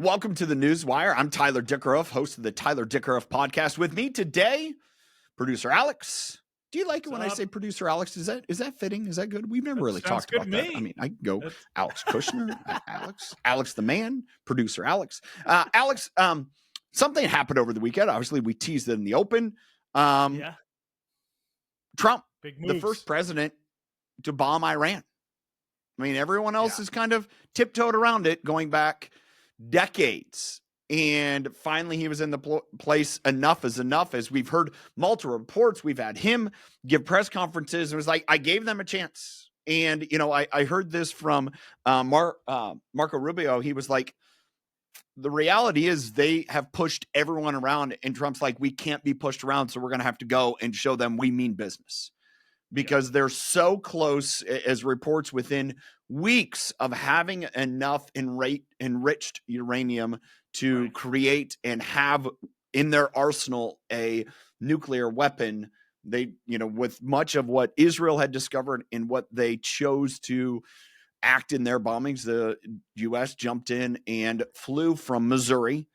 Welcome to the Newswire. I'm Tyler Dickerhoof, host of the Tyler Dickerhoof podcast. With me today, producer Alex. Do you like it when I say producer Alex? Is that fitting? Is that good? We've never really talked about that. I mean, I can go Alex Kushner, Alex the man, producer Alex. Alex, something happened over the weekend. Obviously, we teased it in the open. Trump, the first president to bomb Iran. I mean, everyone else has kind of tiptoed around it, going back decades. And finally, he was in the place. Enough is enough. As we've heard multiple reports, we've had him give press conferences. It was like, I gave them a chance. And, you know, I heard this from Marco Rubio. He was like, the reality is they have pushed everyone around. And Trump's like, we can't be pushed around. So we're going to have to go and show them we mean business. Because they're so close, as reports within weeks of having enough enriched uranium to create and have in their arsenal a nuclear weapon. They, you know, with much of what Israel had discovered and what they chose to act in their bombings, the U.S. jumped in and flew from Missouri,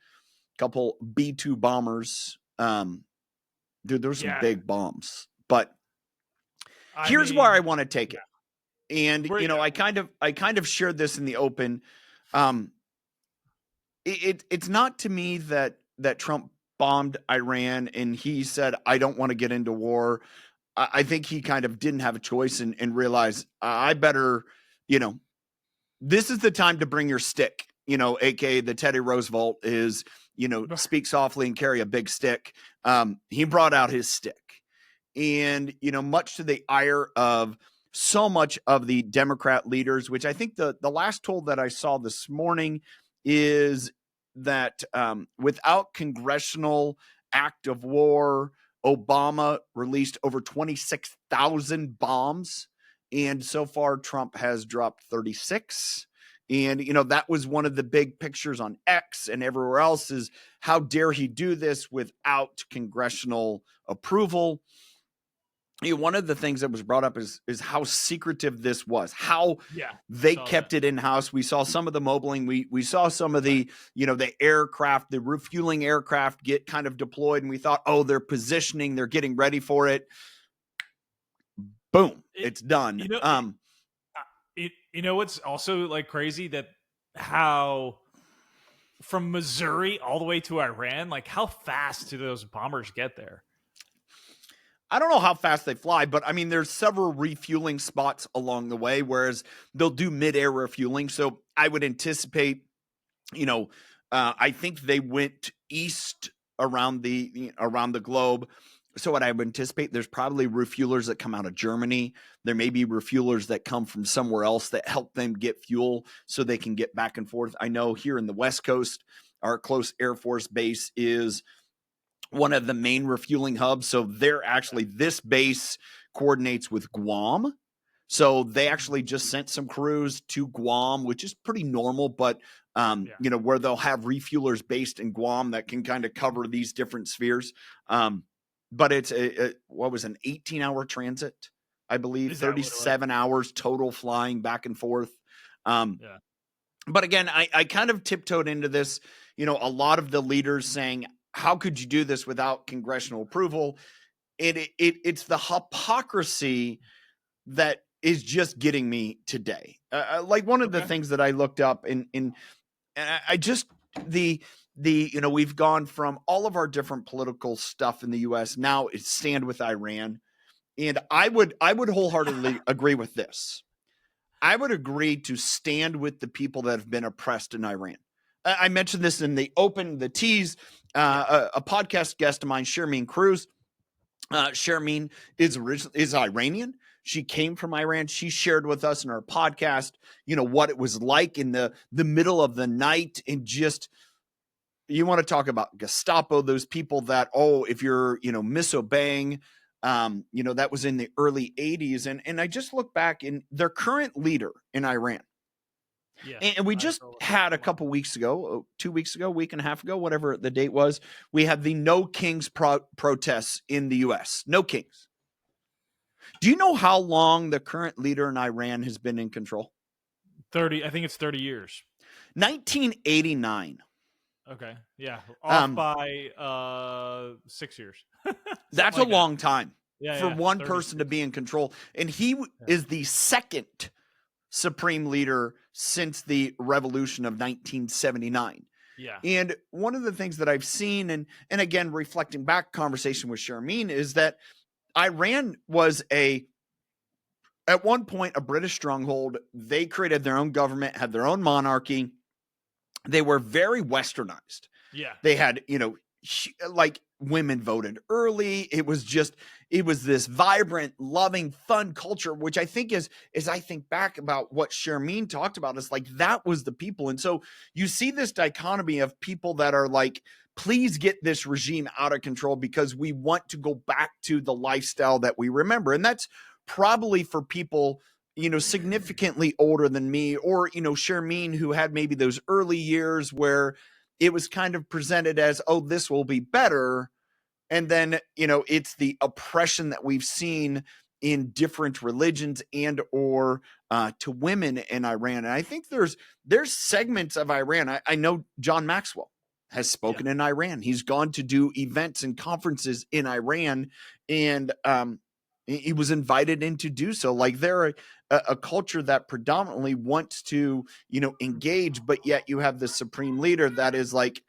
a couple B-2 bombers. Dude, there's some big bombs, but here's where I want to take it. And, you know, I kind of shared this in the open. It's not to me that Trump bombed Iran and he said, I don't want to get into war. I think he kind of didn't have a choice and realized I better, you know, this is the time to bring your stick, you know, AKA the Teddy Roosevelt is, you know, speak softly and carry a big stick. He brought out his stick. And, you know, much to the ire of so much of the Democrat leaders, which I think the last toll that I saw this morning is that without congressional act of war, Obama released over 26,000 bombs. And so far, Trump has dropped 36. And, you know, that was one of the big pictures on X and everywhere else is how dare he do this without congressional approval. You know, one of the things that was brought up is how secretive this was, how they kept it in house. We saw some of the mobiling. We saw some of the, you know, the aircraft, the refueling aircraft get kind of deployed. And we thought, oh, they're positioning, they're getting ready for it. Boom, it's done. You know what's also like crazy that how from Missouri all the way to Iran, like how fast do those bombers get there? I don't know how fast they fly, but I mean, there's several refueling spots along the way, whereas they'll do mid-air refueling. So I would anticipate, you know, I think they went east around the globe. So what I would anticipate, there's probably refuelers that come out of Germany. There may be refuelers that come from somewhere else that help them get fuel so they can get back and forth. I know here in the West Coast, our close Air Force base is one of the main refueling hubs. So they're actually, this base coordinates with Guam. So they actually just sent some crews to Guam, which is pretty normal, but you know, where they'll have refuelers based in Guam that can kind of cover these different spheres. But it's what was an 18-hour transit, I believe, 37 hours total flying back and forth. But again, I kind of tiptoed into this, you know, a lot of the leaders saying, how could you do this without congressional approval? It's the hypocrisy that is just getting me today. Like one of the things that I looked up and I just you know, we've gone from all of our different political stuff in the U.S. Now it's stand with Iran. And I would wholeheartedly agree with this. I would agree to stand with the people that have been oppressed in Iran. I mentioned this in the tease. A podcast guest of mine, Shermeen Cruz. Shermeen is Iranian. She came from Iran. She shared with us in our podcast, you know, what it was like in the middle of the night, and just, you want to talk about Gestapo, those people that, oh, if you're, you know, misobeying, you know, that was in the early 80s. And I just look back in their current leader in Iran. And we just had a couple weeks ago, 2 weeks ago, week and a half ago, whatever the date was, we had the No Kings protests in the U.S. No Kings. Do you know how long the current leader in Iran has been in control? 30. I think it's 30 years. 1989. Okay. Yeah. Off Um, by 6 years. Something that's a like that. long time Yeah, for yeah. one person to 36. be in control. And he Yeah. is the second supreme leader since the revolution of 1979. Yeah. And one of the things that I've seen, and again, reflecting back conversation with Sharmeen, is that Iran was at one point a British stronghold. They created their own government, had their own monarchy. They were very westernized. Yeah. They had, like women voted early. It was this vibrant, loving, fun culture, which I think is I think back about what Sharmeen talked about, is like that was the people. And so you see this dichotomy of people that are like, please get this regime out of control because we want to go back to the lifestyle that we remember. And that's probably for people significantly older than me, or Sharmeen, who had maybe those early years where it was kind of presented as, oh, this will be better. And then, it's the oppression that we've seen in different religions and or to women in Iran. And I think there's segments of Iran. I know John Maxwell has Yeah. spoken in Iran. He's gone to do events and conferences in Iran, and he was invited in to do so. Like they're a culture that predominantly wants to, engage, but yet you have the supreme leader that is like,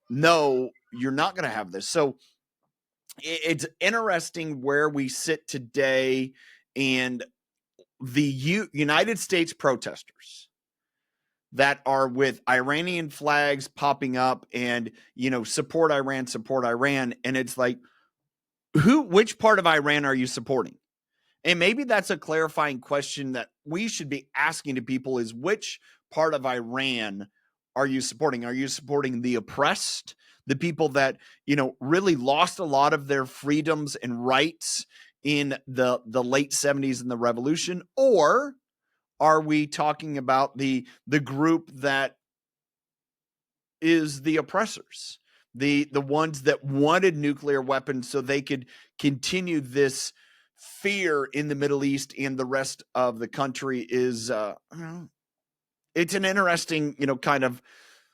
no, you're not going to have this. So it's interesting where we sit today, and the United States protesters that are with Iranian flags popping up and, support Iran. And it's like, which part of Iran are you supporting? And maybe that's a clarifying question that we should be asking to people, is which part of Iran are you supporting? Are you supporting the oppressed, the people that, really lost a lot of their freedoms and rights in the late 70s and the revolution? Or are we talking about the group that is the oppressors, the ones that wanted nuclear weapons so they could continue this fear in the Middle East and the rest of the country? Is it's an interesting, kind of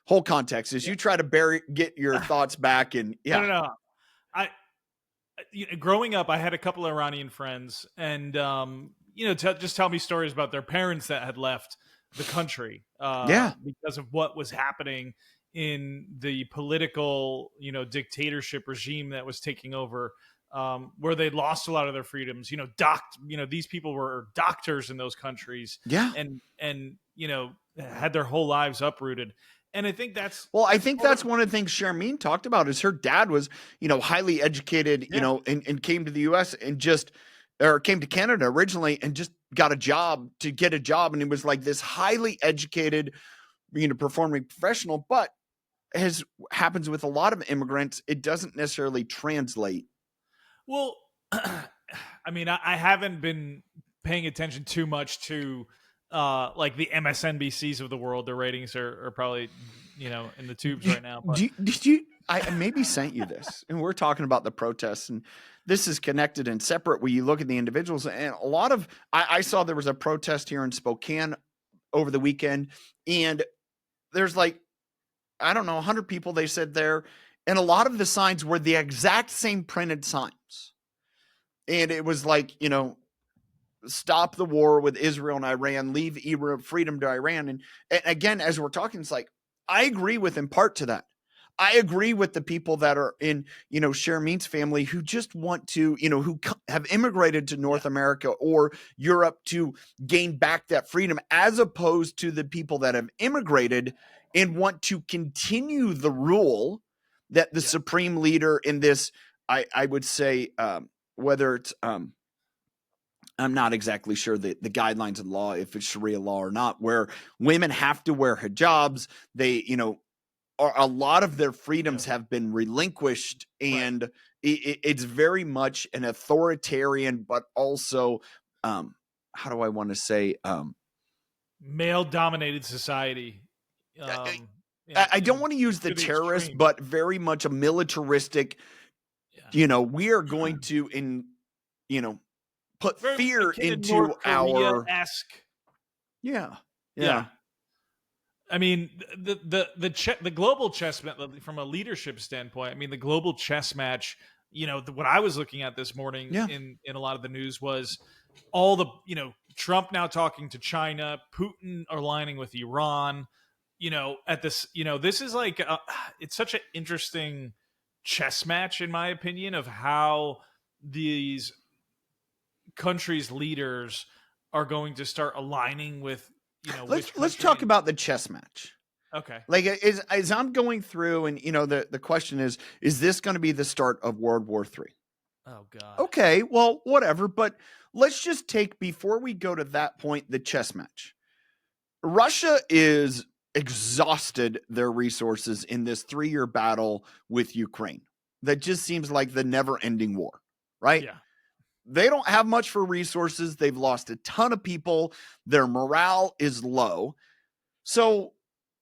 whole context as Yeah. you try to get your thoughts back. And No, yeah, no, no. I growing up, I had a couple of Iranian friends, and just tell me stories about their parents that had left the country yeah, because of what was happening in the political, dictatorship regime that was taking over, where they lost a lot of their freedoms. These people were doctors in those countries, yeah. and had their whole lives uprooted. And I think that's Well, I think part that's of, one of the things Sharmeen talked about, is her dad was, highly educated, yeah, and came to the US and or came to Canada originally and just got a job to get a job. And it was like this highly educated, performing professional, but as happens with a lot of immigrants, it doesn't necessarily translate. well, I mean, I haven't been paying attention too much to like the MSNBCs of the world. Their ratings are probably in the tubes right now. But Did you? I maybe sent you this, and we're talking about the protests, and this is connected and separate. Where you look at the individuals, and a lot of I saw there was a protest here in Spokane over the weekend, and there's like, I don't know, 100 people they said there, and a lot of the signs were the exact same printed signs, and it was like, stop the war with Israel and Iran, leave freedom to Iran. And again, as we're talking, it's like, I agree with in part to that. I agree with the people that are in, Sharmeen's family who just want to, who have immigrated to North America or Europe to gain back that freedom, as opposed to the people that have immigrated and want to continue the rule that the supreme leader in this, I would say, whether it's, I'm not exactly sure the guidelines of law, if it's Sharia law or not, where women have to wear hijabs. They, a lot of their freedoms have been relinquished, and it's very much an authoritarian, but also, how do I want to say, male-dominated society. I don't want to use the To the terrorist, extreme. but very much a militaristic. Yeah. We are going to put Very fear akin to into North our Korea-esque. yeah. Yeah. I mean, the global chess from a leadership standpoint. I mean, the global chess match. What I was looking at this morning Yeah. in a lot of the news was all the Trump now talking to China, Putin aligning with Iran. At this, this is like it's such an interesting chess match, in my opinion, of how these countries' leaders are going to start aligning with which Let's country. talk about the chess match. Okay. Like as I'm going through, and the question is this going to be the start of World War III? Oh God. Okay, well, whatever. But let's just take, before we go to that point, the chess match. Russia is exhausted their resources in this 3-year battle with Ukraine. That just seems like the never-ending war, right? Yeah. They don't have much for resources. They've lost a ton of people. Their morale is low. So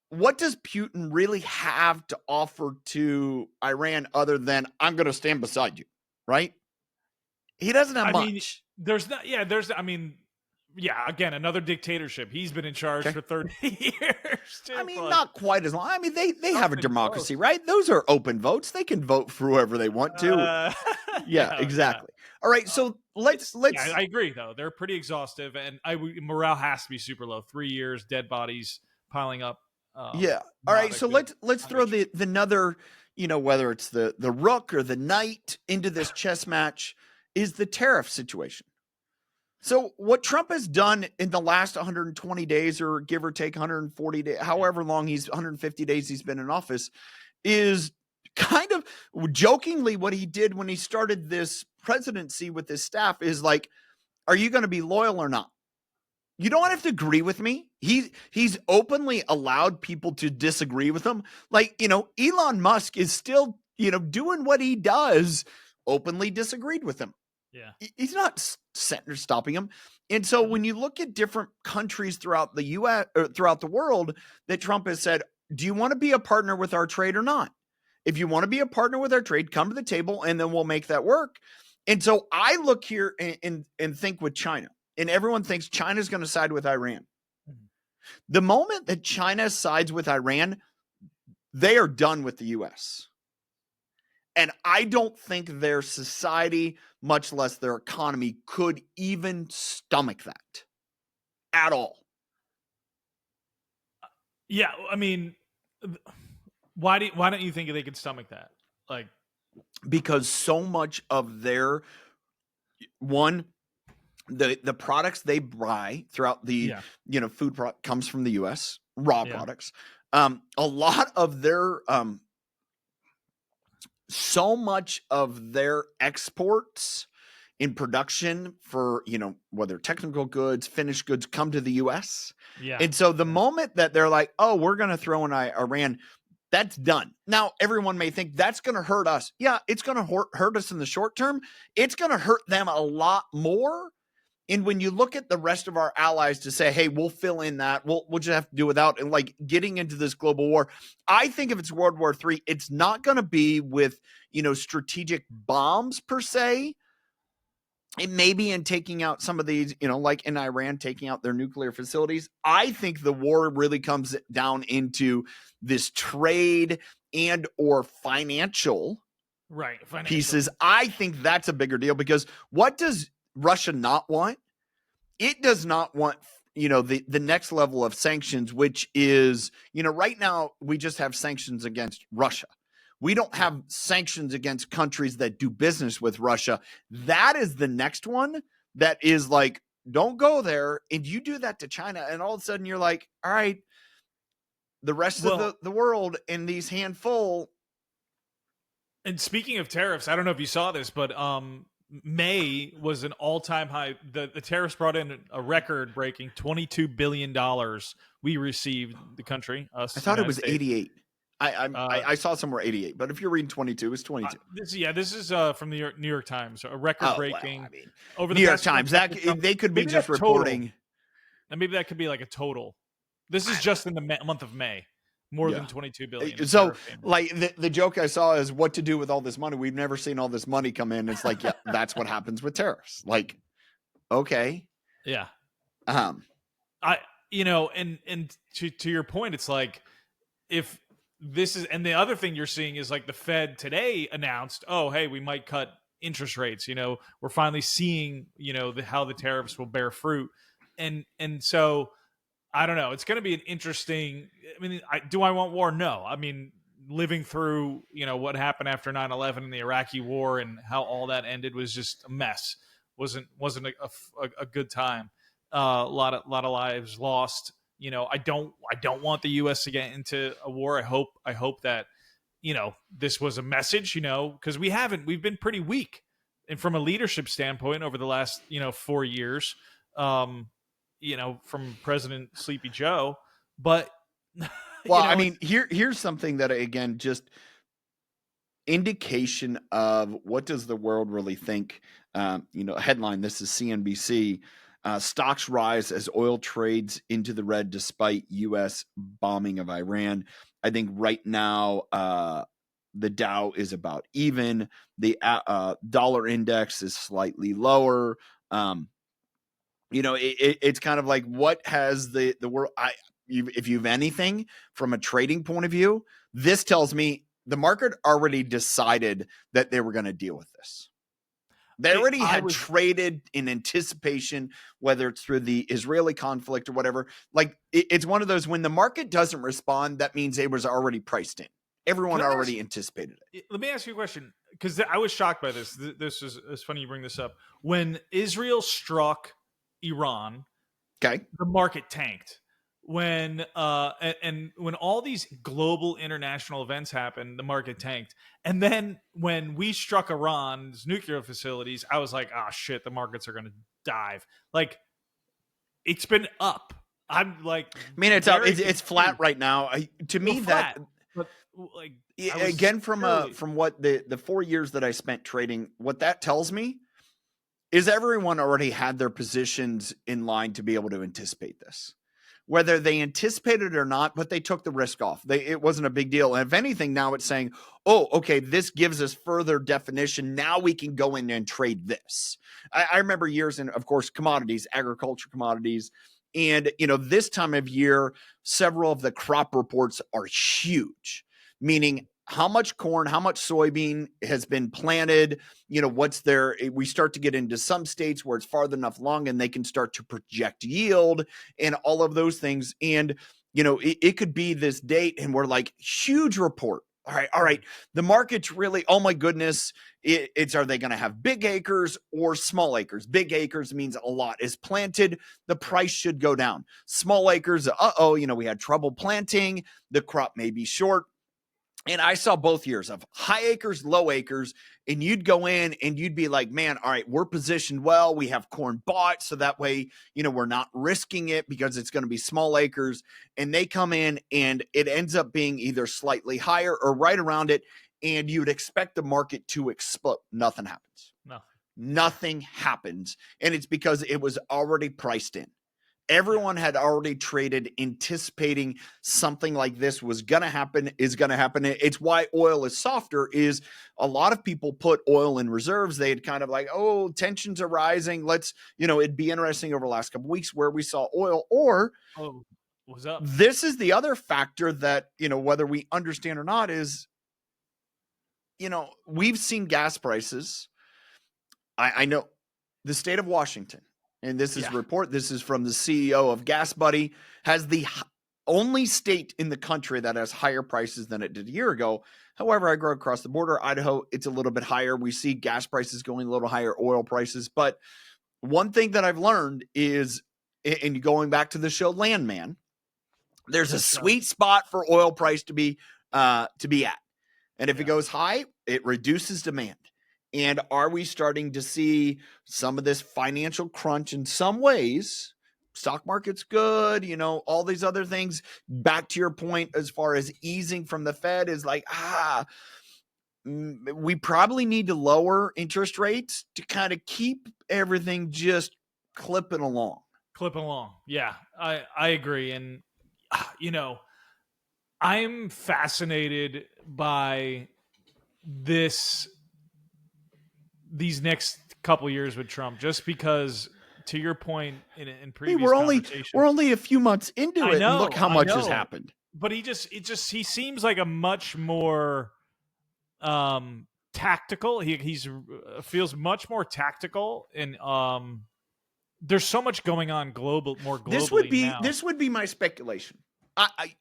what does Putin really have to offer to Iran other than, I'm going to stand beside you, right? He doesn't have much. Mean, there's not. Yeah, there's. I mean, yeah. Again, another dictatorship. He's been in charge for 30 years. Too, I mean, not quite as long. I mean, they have a democracy, right? Those are open votes. They can vote for whoever they want to. Yeah, exactly. Yeah. All right, so let's. Yeah, I agree though. They're pretty exhaustive, and morale has to be super low. 3 years, dead bodies piling up. Yeah. All right, so let's throw the another, whether it's the rook or the knight into this chess match, is the tariff situation. So what Trump has done in the last 120 days, or give or take 140 days, however long 150 days he's been in office, is kind of jokingly what he did when he started this presidency with his staff is like, are you going to be loyal or not? You don't have to agree with me. He's openly allowed people to disagree with him. Like, Elon Musk is still, doing what he does, openly disagreed with him. Yeah. He's not stopping him. And so when you look at different countries throughout the US or throughout the world that Trump has said, do you want to be a partner with our trade or not? If you want to be a partner with our trade, come to the table and then we'll make that work. And so I look here and think with China, and everyone thinks China's going to side with Iran. Mm-hmm. The moment that China sides with Iran, they are done with the US. And I don't think their society, much less their economy, could even stomach that at all. Yeah, I mean, why don't you think they could stomach that? Like, because so much of their the products they buy throughout the food comes from the US, raw products. A lot of their so much of their exports in production for, whether technical goods, finished goods, come to the US. Yeah. And so the moment that they're like, oh, we're going to throw in Iran, that's done. Now, everyone may think that's going to hurt us. Yeah, it's going to hurt us in the short term. It's going to hurt them a lot more. And when you look at the rest of our allies to say, hey, we'll fill in that, we'll just have to do without, and like getting into this global war, I think if it's World War III, it's not going to be with, strategic bombs per se. It may be in taking out some of these, like in Iran, taking out their nuclear facilities. I think the war really comes down into this trade and or financial pieces. I think that's a bigger deal, because what does Russia not want? It does not want, the next level of sanctions, which is, right now we just have sanctions against Russia. We don't have sanctions against countries that do business with Russia. That is the next one that is like, don't go there. And you do that to China, and all of a sudden you're like, all right, the rest of the world in these handful. And speaking of tariffs, I don't know if you saw this, but May was an all-time high. The tariffs brought in a record-breaking $22 billion. We received, the country. I thought it was 88. I saw somewhere 88, but if you're reading 22, it's 22. This is from the New York Times, a record-breaking. Over the New York Times, they could be just reporting. And maybe that could be like a total. This is just in the month of May. More than 22 billion. So, like, the joke I saw is what to do with all this money. We've never seen all this money come in. It's like, yeah, that's what happens with tariffs. Like, okay. Yeah. and to your point, it's like, if this is, and the other thing you're seeing is like the Fed today announced, oh, hey, we might cut interest rates. We're finally seeing, how the tariffs will bear fruit. And so I don't know. It's going to be an interesting. I mean, do I want war? No. I mean, living through what happened after 9/11 and the Iraqi War and how all that ended was just a mess. Wasn't a good time. A lot of lives lost. I don't want the U.S. to get into a war. I hope that this was a message. Because we've been pretty weak, and from a leadership standpoint over the last 4 years. From President Sleepy Joe, but well, I mean, here's something that, again, just indication of what does the world really think. Headline, this is CNBC. Stocks rise as oil trades into the red despite U.S. bombing of Iran. I think right now the Dow is about even. The dollar index is slightly lower. It's kind of like, what has the world? If you've anything from a trading point of view, this tells me the market already decided that they were going to deal with this. They already had traded in anticipation, whether it's through the Israeli conflict or whatever. Like, it's one of those, when the market doesn't respond, that means it was already priced in. Everyone already anticipated it. Let me ask you a question, because I was shocked by this. It's funny you bring this up. When Israel struck Iran, okay, the market tanked. When and when all these global international events happened, the market tanked. And then when we struck Iran's nuclear facilities, I was like, oh shit, the markets are going to dive. Like, it's been up. I'm like, I mean, it's up. It's flat right now. To me, flat, but like, again, from what the 4 years that I spent trading, what that tells me is everyone already had their positions in line to be able to anticipate this. Whether they anticipated it or not, but they took the risk off. It wasn't a big deal. And if anything, now it's saying, oh, okay, this gives us further definition. Now we can go in and trade this. I remember years in, of course, commodities, agriculture commodities. And, this time of year, several of the crop reports are huge, meaning how much corn, how much soybean has been planted, what's there. We start to get into some states where it's farther enough along and they can start to project yield and all of those things. And, it could be this date and we're like, huge report. All right. The market's really, oh my goodness, are they going to have big acres or small acres? Big acres means a lot is planted. The price should go down. Small acres, we had trouble planting. The crop may be short. And I saw both years of high acres, low acres, and you'd go in and you'd be like, man, all right, we're positioned well. We have corn bought. So that way, we're not risking it because it's going to be small acres. And they come in and it ends up being either slightly higher or right around it. And you'd expect the market to explode. Nothing happens. Nothing happens. And it's because it was already priced in. Everyone had already traded anticipating something like this was going to happen, is going to happen. It's why oil is softer, is a lot of people put oil in reserves. They'd kind of like, oh, tensions are rising. Let's, it'd be interesting over the last couple of weeks where we saw oil. Or what's up? This is the other factor that, whether we understand or not, is, we've seen gas prices. I know the state of Washington, and this is report. This is from the CEO of Gas Buddy, has the only state in the country that has higher prices than it did a year ago. However, I go across the border, Idaho, it's a little bit higher. We see gas prices going a little higher, oil prices. But one thing that I've learned is, and going back to the show Landman, there's a sweet spot for oil price to be at. And if it goes high, it reduces demand. And are we starting to see some of this financial crunch in some ways? Stock market's good, all these other things. Back to your point, as far as easing from the Fed, is like, we probably need to lower interest rates to kind of keep everything just clipping along. Yeah, I agree. And, I'm fascinated by these next couple years with Trump, just because to your point in Hey, previous conversations, we're only a few months into it, and look how I much has know, happened. but he seems like a much more tactical. He's feels much more tactical, and there's so much going on globally now. This would be my speculation.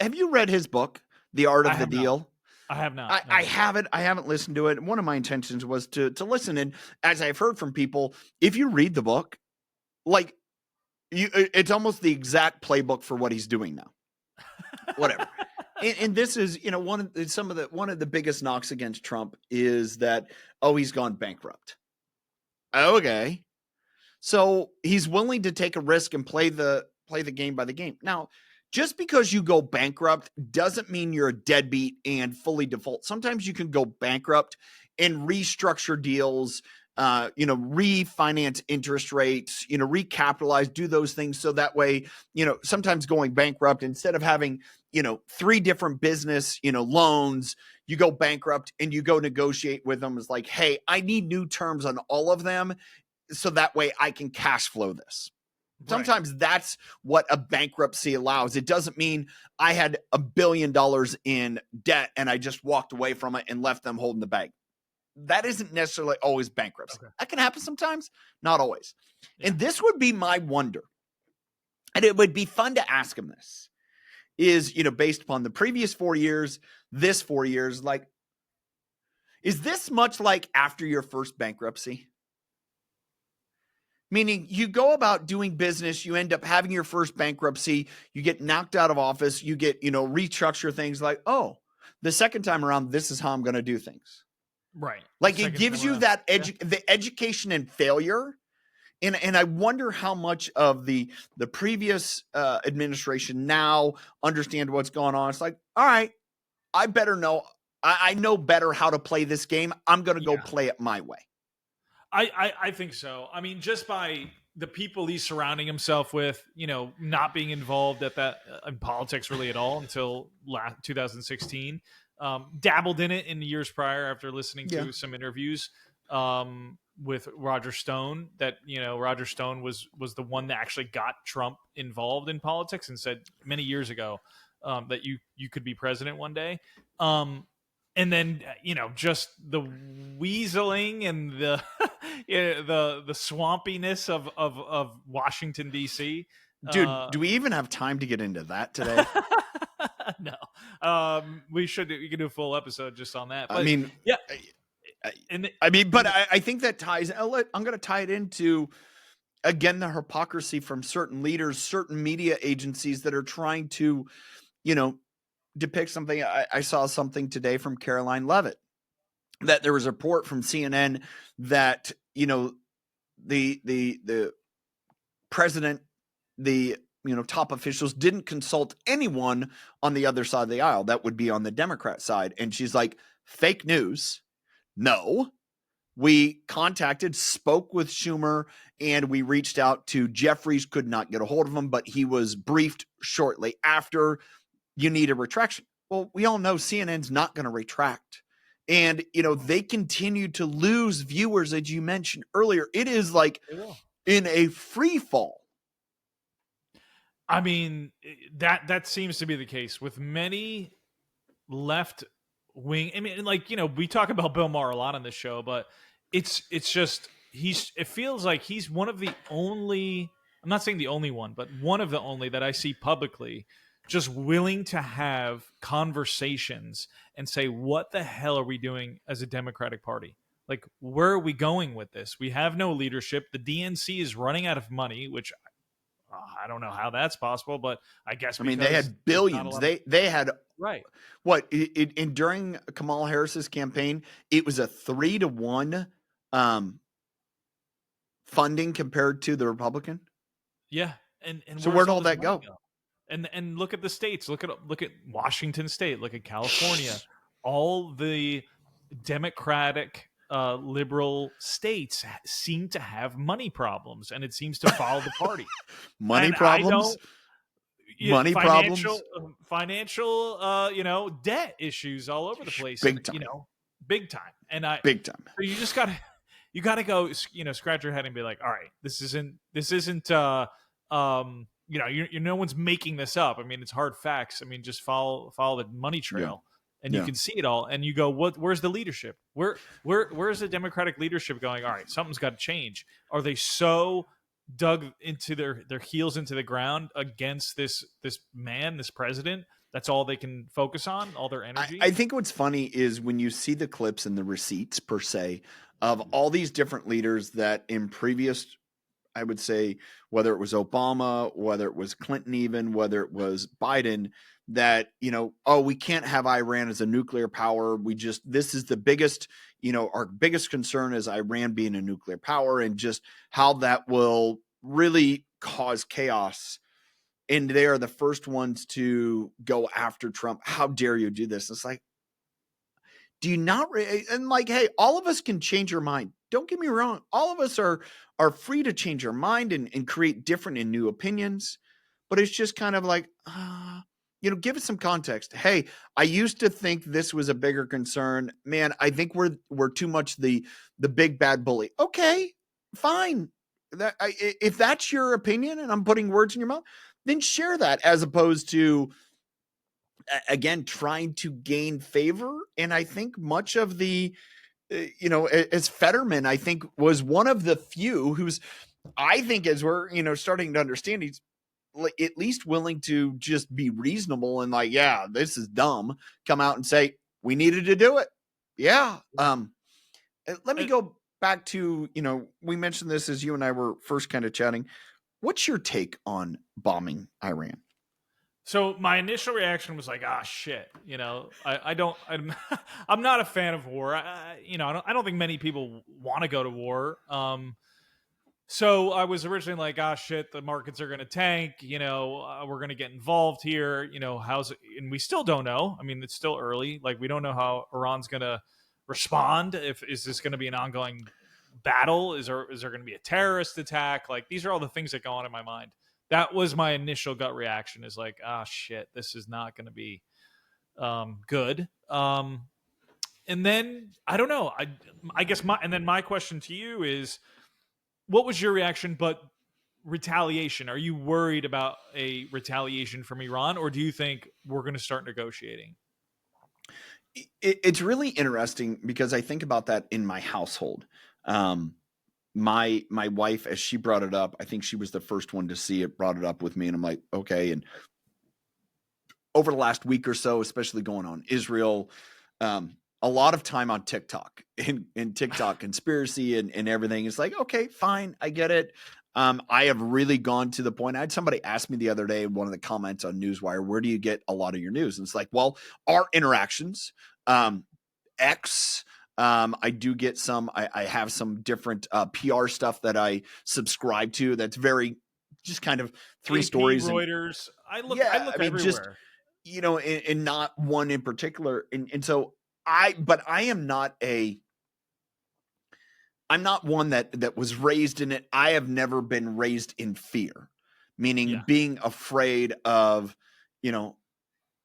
Have you read his book, The Art of the Deal? I have not. No. I haven't listened to it. One of my intentions was to listen. And as I've heard from people, if you read the book, like it's almost the exact playbook for what he's doing now. Whatever. And this is, one of the biggest knocks against Trump is that, he's gone bankrupt. Okay. So he's willing to take a risk and play the game by the game. Now, just because you go bankrupt doesn't mean you're a deadbeat and fully default. Sometimes you can go bankrupt and restructure deals, refinance interest rates, recapitalize, do those things. So that way, sometimes going bankrupt, instead of having, 3 different business, loans, you go bankrupt and you go negotiate with them. It's like, hey, I need new terms on all of them, so that way I can cash flow this. Right. Sometimes that's what a bankruptcy allows. It doesn't mean I had $1 billion in debt and I just walked away from it and left them holding the bag. That isn't necessarily always bankruptcy. Okay. That can happen sometimes, not always. Yeah. And this would be my wonder. And it would be fun to ask him this. Is, based upon the previous 4 years, this 4 years, like, is this much like after your first bankruptcy? Meaning you go about doing business, you end up having your first bankruptcy, you get knocked out of office, you get, restructure things like, the second time around, this is how I'm going to do things. Right. Like it gives you that the education and failure. And I wonder how much of the previous administration now understand what's going on. It's like, all right, I better know. I know better how to play this game. I'm going to go play it my way. I think so. I mean, just by the people he's surrounding himself with, not being involved in politics really at all until 2016. Dabbled in it in the years prior after listening to some interviews with Roger Stone. That Roger Stone was the one that actually got Trump involved in politics and said many years ago that you could be president one day. And then just the weaseling and the the swampiness of Washington D.C. Dude, do we even have time to get into that today? No. We can do a full episode just on that. But, I mean, yeah. I think that ties. I'm going to tie it into, again, the hypocrisy from certain leaders, certain media agencies that are trying to, depict something. I saw something today from Caroline Leavitt that there was a report from CNN that, the president, the top officials didn't consult anyone on the other side of the aisle. That would be on the Democrat side. And she's like, fake news. No, we spoke with Schumer, and we reached out to Jeffries, could not get a hold of him, but he was briefed shortly after. You need a retraction. Well, we all know CNN's not going to retract. And, they continue to lose viewers, as you mentioned earlier. It is like in a free fall. I mean, that seems to be the case with many left wing. I mean, like, we talk about Bill Maher a lot on this show, but it's just, it feels like he's one of the only, I'm not saying the only one, but one of the only that I see publicly just willing to have conversations and say, what the hell are we doing as a Democratic Party? Like, where are we going with this? We have no leadership. The DNC is running out of money, which I don't know how that's possible, but I guess they had billions. They had right. What during Kamala Harris's campaign, it was a 3-to-1 funding compared to the Republican. Yeah, and so where'd all that go? And look at the states. Look at Washington State. Look at California. All the Democratic liberal states seem to have money problems, and it seems to follow the party. Problems. Financial, debt issues all over the place. Big time. Big time. And big time. So you just got to. you got to go, scratch your head and be like, all right, this isn't no one's making this up. I mean, it's hard facts. I mean, just follow the money Yeah. trail, and you Yeah. can see it all. And you go, where's the leadership? Where's the Democratic leadership going? All right, something's got to change. Are they so dug into their heels into the ground against this president? That's all they can focus on, all their energy. I think what's funny is when you see the clips and the receipts per se of all these different leaders that in previous, I would say, whether it was Obama, whether it was Clinton, even whether it was Biden, that, we can't have Iran as a nuclear power. This is the biggest, our biggest concern is Iran being a nuclear power, and just how that will really cause chaos. And they are the first ones to go after Trump. How dare you do this? It's like, do you not? And like, hey, all of us can change your mind. Don't get me wrong. All of us are free to change our mind and create different and new opinions. But it's just kind of like, give us some context. Hey, I used to think this was a bigger concern. Man, I think we're too much the big bad bully. Okay, fine. If that's your opinion and I'm putting words in your mouth, then share that, as opposed to, again, trying to gain favor. And I think much of the, as Fetterman, I think, was one of the few who's, I think, as we're, starting to understand, he's at least willing to just be reasonable and like, yeah, this is dumb. Come out and say, we needed to do it. Yeah. Let me go back to, we mentioned this as you and I were first kind of chatting. What's your take on bombing Iran? So my initial reaction was like, shit. I'm not a fan of war. I don't think many people want to go to war. So I was originally like, shit, the markets are going to tank. We're going to get involved here. How's it? And we still don't know. I mean, it's still early. Like, we don't know how Iran's going to respond. Is this going to be an ongoing battle? Is there going to be a terrorist attack? Like, these are all the things that go on in my mind. That was my initial gut reaction, is like, shit, this is not going to be good. And then I don't know. I guess my question to you is, what was your reaction? But retaliation, are you worried about a retaliation from Iran, or do you think we're going to start negotiating? It's really interesting because I think about that in my household. My wife, as she brought it up, I think she was the first one to see it, brought it up with me, and I'm like, okay. And over the last week or so, especially going on Israel, a lot of time on TikTok and TikTok conspiracy and everything. It's like, okay, fine, I get it. I have really gone to the point. I had somebody ask me the other day in one of the comments on Newswire, where do you get a lot of your news? And it's like, well, our interactions, X. I do get some. I have some different PR stuff that I subscribe to. That's very just kind of three AP, stories. Reuters. I look everywhere. Just, and not one in particular. And so but I am not I'm not one that was raised in it. I have never been raised in fear, meaning being afraid of,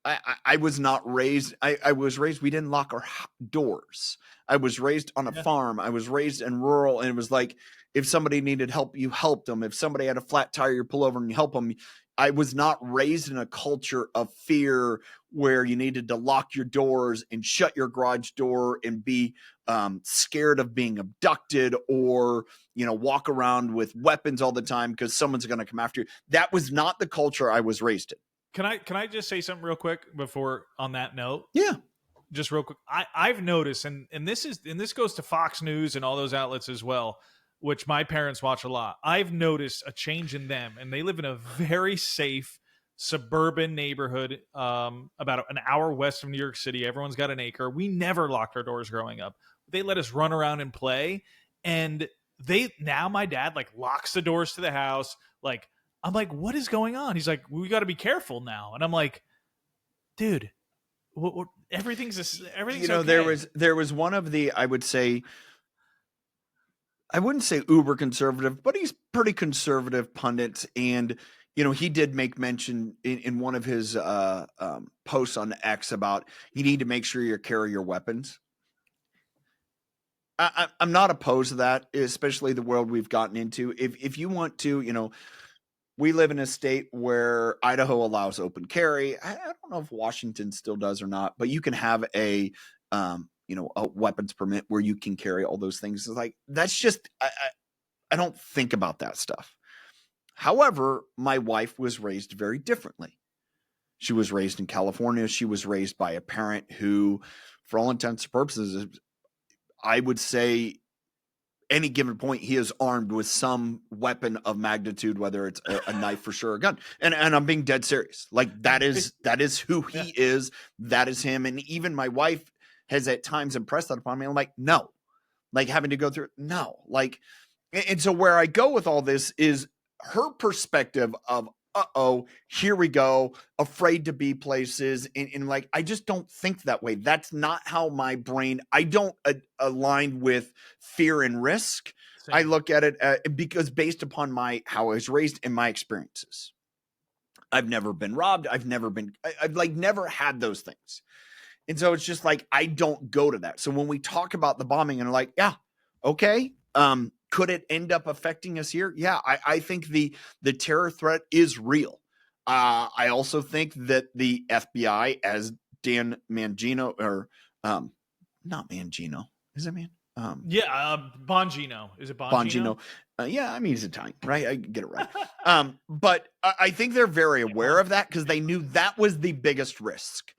I was not raised. I was raised, we didn't lock our doors. I was raised on a farm. I was raised in rural, and it was like, if somebody needed help, you helped them. If somebody had a flat tire, you pull over and you help them. I was not raised in a culture of fear where you needed to lock your doors and shut your garage door and be scared of being abducted, or, walk around with weapons all the time because someone's going to come after you. That was not the culture I was raised in. Can I just say something real quick before, on that note? Yeah. Just real quick. I've noticed, and this goes to Fox News and all those outlets as well, which my parents watch a lot. I've noticed a change in them, and they live in a very safe suburban neighborhood, about an hour west of New York City. Everyone's got an acre. We never locked our doors growing up. They let us run around and play, and now my dad like locks the doors to the house. Like, I'm like, what is going on? He's like, we got to be careful now. And I'm like, dude, everything's okay. There was one of the, I would say, I wouldn't say uber conservative, but he's pretty conservative pundits. And, he did make mention in one of his posts on X about, you need to make sure you carry your weapons. I'm not opposed to that, especially the world we've gotten into. If you want to, we live in a state where Idaho allows open carry. I don't know if Washington still does or not, but you can have a weapons permit where you can carry all those things. It's like, that's just, I don't think about that stuff. However, my wife was raised very differently. She was raised in California. She was raised by a parent who, for all intents and purposes, I would say any given point, he is armed with some weapon of magnitude, whether it's a knife for sure, or a gun. And I'm being dead serious. Like that is who he is. That is him. And even my wife has at times impressed that upon me. I'm like, no, like having to go through, no, like, and so where I go with all this is her perspective of, here we go, afraid to be places. And like, I just don't think that way. That's not how my brain, I don't align with fear and risk. Same. I look at it because based upon how I was raised and my experiences. I've never been robbed. I've like never had those things. And so it's just like, I don't go to that. So when we talk about the bombing and like, yeah, okay. Could it end up affecting us here? Yeah, I think the terror threat is real. I also think that the FBI, as Dan Mangino, or not Mangino, is it man? Bongino. Is it Bongino? Yeah, I mean, he's Italian, right? I get it right. But I think they're very aware of that because they knew that was the biggest risk.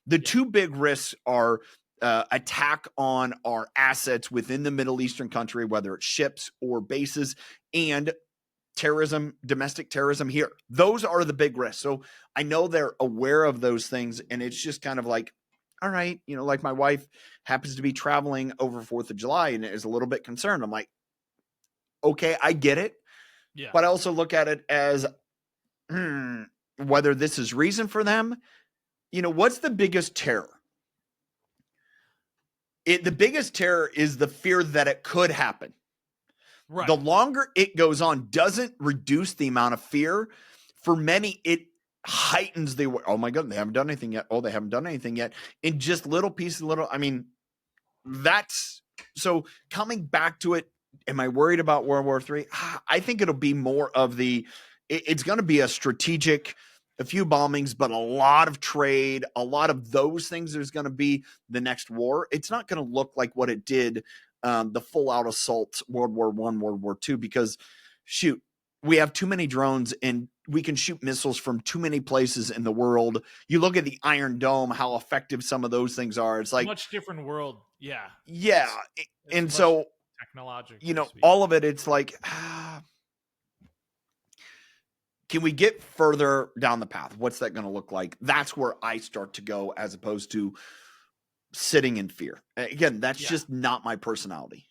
The two big risks are attack on our assets within the Middle Eastern country, whether it's ships or bases, and terrorism, domestic terrorism here. Those are the big risks. So I know they're aware of those things. And it's just kind of like, all right, like my wife happens to be traveling over 4th of July and is a little bit concerned. I'm like, okay, I get it. Yeah. But I also look at it as whether this is reason for them. What's the biggest terror? The biggest terror is the fear that it could happen. Right. The longer it goes on doesn't reduce the amount of fear. For many, it heightens the, oh my God, they haven't done anything yet. Oh, they haven't done anything yet. In just little pieces, that's, so coming back to it, am I worried about World War III? I think it'll be more of it's going to be a strategic, a few bombings, but a lot of trade, a lot of those things. There's going to be the next war. It's not going to look like what it did, the full out assault, World War I, World War II, because shoot, we have too many drones and we can shoot missiles from too many places in the world. You look at the Iron Dome, how effective some of those things are. It's like much different world. Yeah. Yeah. And so technological, all of it, it's like, can we get further down the path? What's that going to look like? That's where I start to go, as opposed to sitting in fear. Again, that's just not my personality.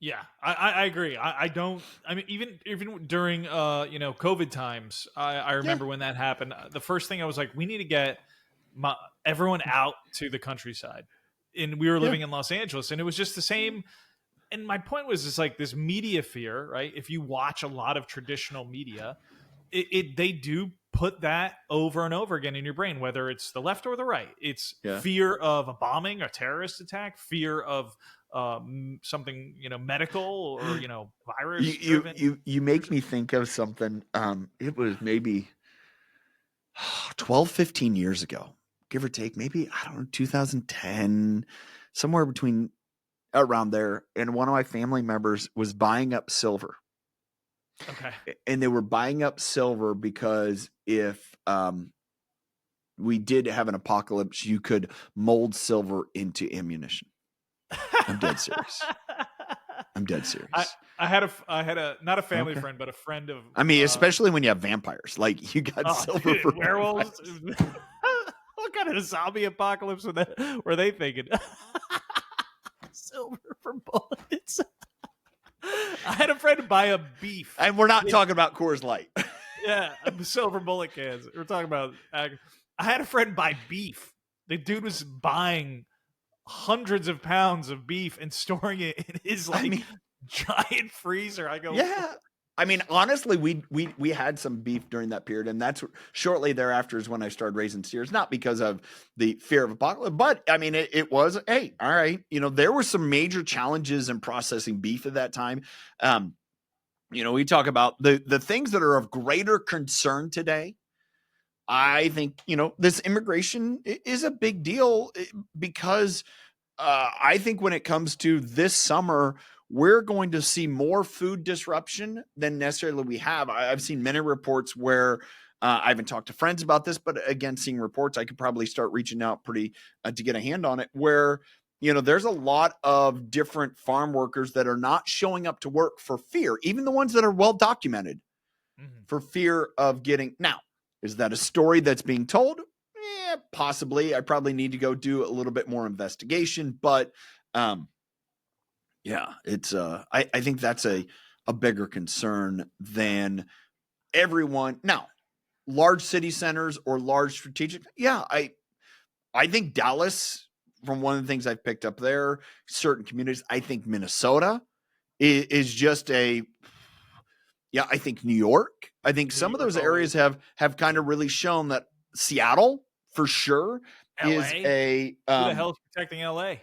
Yeah, I agree. I mean, even during COVID times, I remember when that happened. The first thing I was like, we need to get everyone out to the countryside, and we were living in Los Angeles, and it was just the same. And my point was, it's like this media fear, right? If you watch a lot of traditional media, they do put that over and over again in your brain, whether it's the left or the right. It's fear of a bombing, a terrorist attack, fear of something medical or virus. You make me think of something. It was maybe 12, 15 years ago, give or take, maybe, I don't know, 2010, somewhere between around there. And one of my family members was buying up silver. Okay. And they were buying up silver because if we did have an apocalypse, you could mold silver into ammunition. I'm dead serious. I had a not a family friend, but a friend of. I mean, especially when you have vampires, like you got silver for werewolves. What kind of zombie apocalypse were they thinking? Silver for bullets. I had a friend buy a beef, and we're not talking about Coors Light. Yeah, silver bullet cans. We're talking about. I had a friend buy beef. The dude was buying hundreds of pounds of beef and storing it in his giant freezer. I go, yeah. I mean, honestly, we had some beef during that period, and that's shortly thereafter is when I started raising steers, not because of the fear of apocalypse, but I mean, it was, hey, all right, there were some major challenges in processing beef at that time. We talk about the things that are of greater concern today. I think, this immigration is a big deal because I think when it comes to this summer, we're going to see more food disruption than necessarily we have. I've seen many reports where I haven't talked to friends about this, but again, seeing reports, I could probably start reaching out to get a hand on it, where, there's a lot of different farm workers that are not showing up to work for fear, even the ones that are well documented, for fear of getting. Now, is that a story that's being told? Possibly. I probably need to go do a little bit more investigation, but it's I think that's a bigger concern than everyone. Now, large city centers or large strategic, I think Dallas, from one of the things I've picked up there, certain communities, I think Minnesota is just I think New York. I think some of those areas have kind of really shown that. Seattle, for sure, LA? is a who the hell is protecting LA?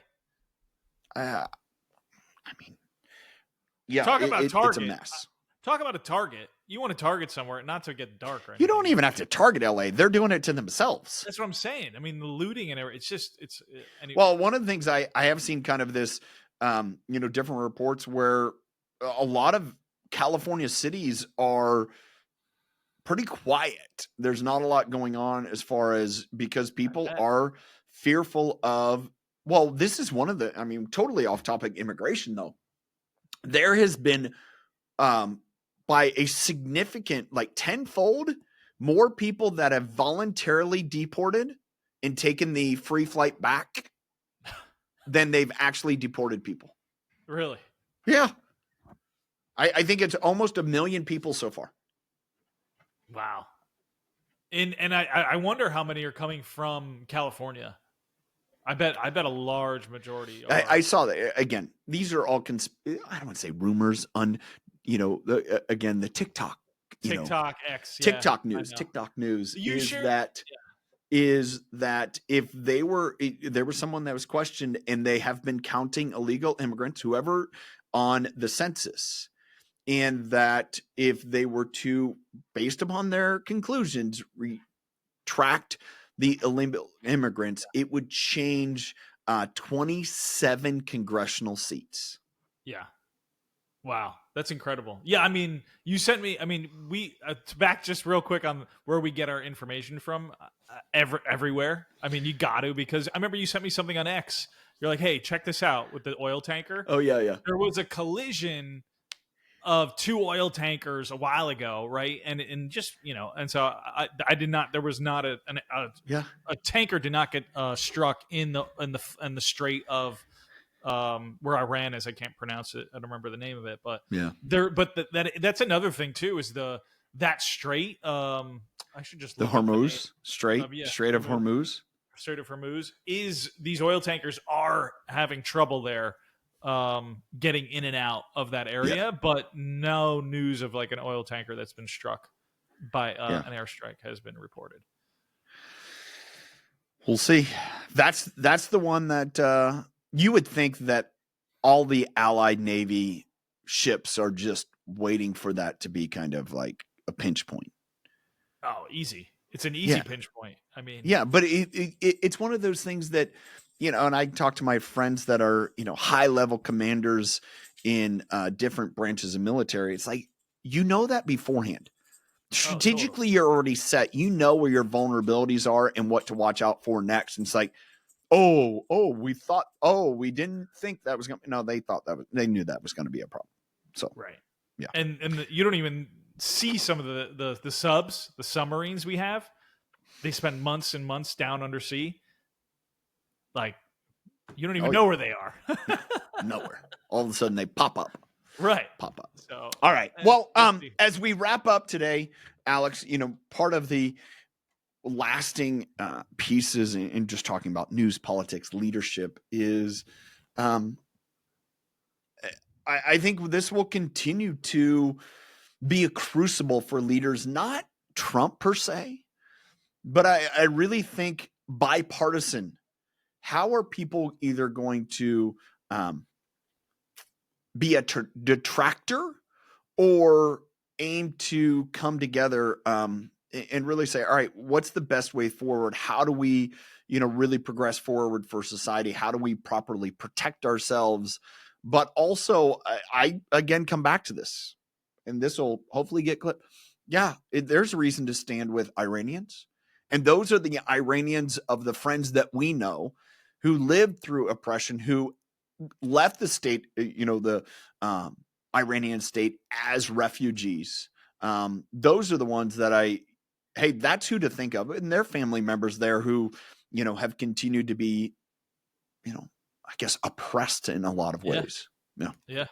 I mean, talk about Target. It's a mess. Talk about a target. You want to target somewhere, not to get dark, right? You don't even have to target LA. They're doing it to themselves. That's what I'm saying. I mean, the looting and everything. It's anyway. Well, one of the things I have seen kind of this, different reports where a lot of California cities are pretty quiet. There's not a lot going on as far as, because people are fearful of, well, this is one of the, I mean, totally off topic, immigration though. There has been, by a significant, like tenfold, more people that have voluntarily deported and taken the free flight back than they've actually deported people. Really? Yeah. I think it's almost 1 million people so far. Wow. And I wonder how many are coming from California. I bet a large majority are. I saw that. Again, these are all I don't want to say rumors on, again, the TikTok X, TikTok news. TikTok news is that if there was someone that was questioned and they have been counting illegal immigrants, whoever on the census, and that if they were to, based upon their conclusions, retract the illegal immigrants, it would change 27 congressional seats. Yeah. Wow. That's incredible. Yeah. I mean, you sent me, we back just real quick on where we get our information from everywhere. I mean, you got to, because I remember you sent me something on X. You're like, hey, check this out with the oil tanker. Oh, yeah. There was a collision of 2 oil tankers a while ago, right? And just, and so I did not. There was not a tanker did not get struck in the Strait of where Iran is. I can't pronounce it. I don't remember the name of it, but that's another thing too. Is that strait? I should just the Hormuz Strait, Strait of Hormuz. Strait of Hormuz is, these oil tankers are having trouble there. Getting in and out of that area, but no news of like an oil tanker that's been struck by an airstrike has been reported. We'll see. That's the one that you would think that all the Allied Navy ships are just waiting for that to be kind of like a pinch point. Oh, easy. It's an easy pinch point. I mean, but it's one of those things that, and I talk to my friends that are, high level commanders in different branches of military. It's like, that beforehand. Strategically, you're already set. You know where your vulnerabilities are and what to watch out for next. And it's like, we didn't think that was going to, no, they knew that was going to be a problem. So, right. Yeah. And you don't even see some of the subs, the submarines we have. They spend months and months down undersea. Like, you don't even know where they are. Nowhere. All of a sudden they pop up. Right. Pop up. So, all right. Well, as we wrap up today, Alex, part of the lasting pieces in just talking about news, politics, leadership is, I think this will continue to be a crucible for leaders, not Trump per se, but I really think bipartisan. How are people either going to be a detractor or aim to come together and really say, all right, what's the best way forward? How do we, really progress forward for society? How do we properly protect ourselves? But also, I again come back to this, and this will hopefully get clipped. Yeah, there's a reason to stand with Iranians. And those are the Iranians of the friends that we know who lived through oppression, who left the state, the Iranian state as refugees. Those are the ones that hey, that's who to think of. And their family members there who, have continued to be, I guess, oppressed in a lot of ways. Yeah. Yeah.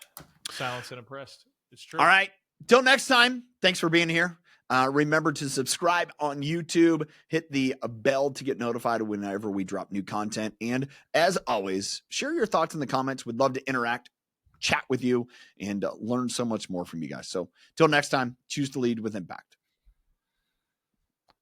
Silenced and oppressed. It's true. All right. Till next time. Thanks for being here. Remember to subscribe on YouTube, hit the bell to get notified whenever we drop new content. And as always, share your thoughts in the comments. We'd love to interact, chat with you, and learn so much more from you guys. So till next time, choose to lead with impact.